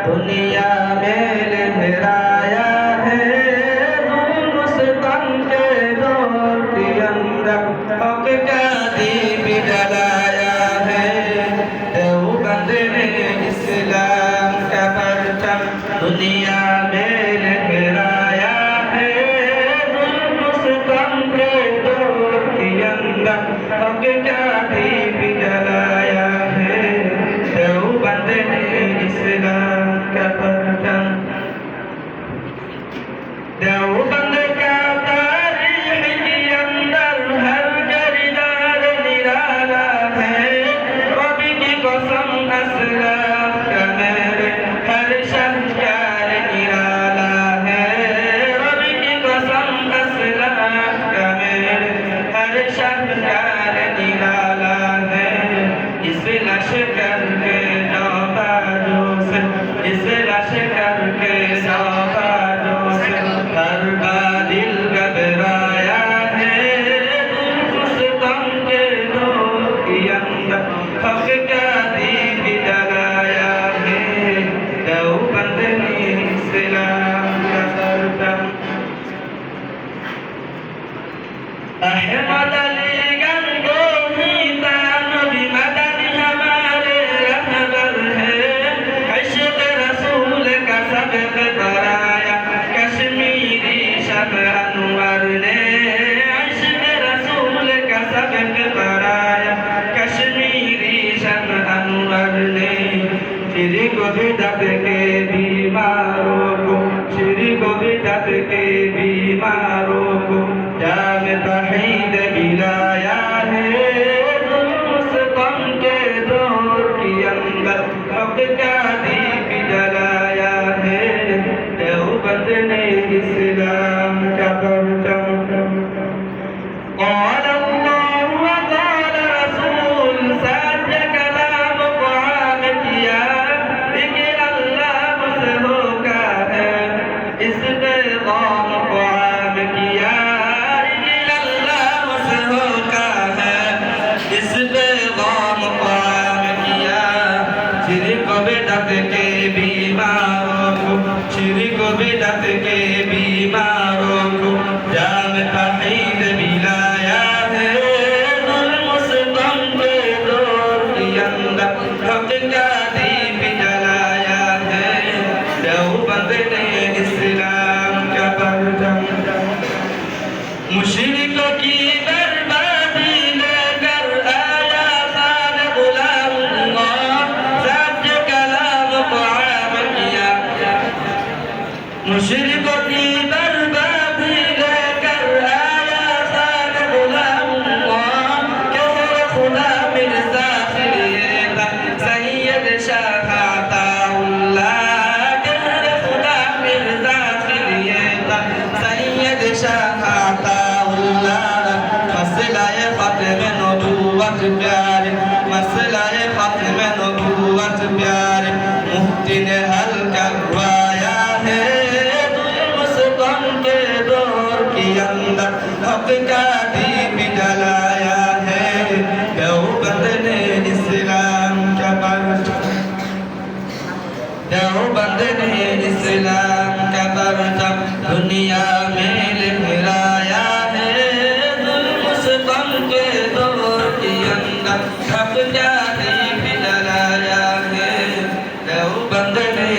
दुनिया में लहराया है मुस्कान के दौर के अंदर हक का दीप जलाया है देवबंद ने इस्लाम का परचम दुनिया में लहराया है मुस्कान के दौर के अंदर हक का दीप जलाया है देवबंद ने इस्लाम का परचम देवबंद का तारीख के अंदर हर किरदार निराला है रब की कसम असलाफ का मेरे हर शहर निराला है रब की कसम असलाफ का मेरे हर शहर निराला है इस लश्कर के नौबाजों से इस लश्कर के नौबाजों से हर का दिल घबराया है मुस्कान के दौर के अंदर हक का दीप जलाया है देवबंद ने इस्लाम का परचम अहमद अली गंगोही नबी मदद हमारे रहबर है इश्क रसूल का सबक कराया कश्मीरी शब अनवर ने इश्क रसूल का सबक कराया कश्मीरी शब अनवर ने शिरक बिदअत के बीमारों को शिरक बिदअत के बीमारों को जाम तौहीद मिलाया है मुस्कान के दौर के अंदर हक का दीप जलाया है देवबंद ने इस्लाम का परचम قال الله وقال رسول سچ कलाम क़ुरान किया लेकिन अल्लाह से होगा है इस पैगाम क़ुरान किया लेकिन अल्लाह से होगा है इस पैगाम क़ुरान किया शिरक बिदअत के बीमारों को शिरक बिदअत के बीमारों को जाम तौहीद मिलाया है मुस्कान के दौर के अंदर हक का दीप जलाया है देवबंद ने इस्लाम का परचम मुशरिकों की बर्बादी लेकर आया खान गुलामुल्लाह सच कलाम क़ुरान किया मुशरिकों की बर्बादी लेकर आया खान गुलामुल्लाह कहर खुदा मिर्ज़ा खलीफा सैयद शाह अताउल्लाह कहर खुदा मिर्ज़ा खलीफा सैयद शाह अताउल्लाह मसला-ए ख़त्म नबूवत प्यारे मसला-ए ख़त्म नबूवत प्यारे मुफ्ती ने हल करवाया है मुस्कान के दौर के अंदर हक का दीप जलाया है देवबंद ने इस्लाम का परचम देवबंद ने इस्लाम का परचम दुनिया में लहराया है मुस्कान के दौर के अंदर हक का दीप जलाया है देवबंद ने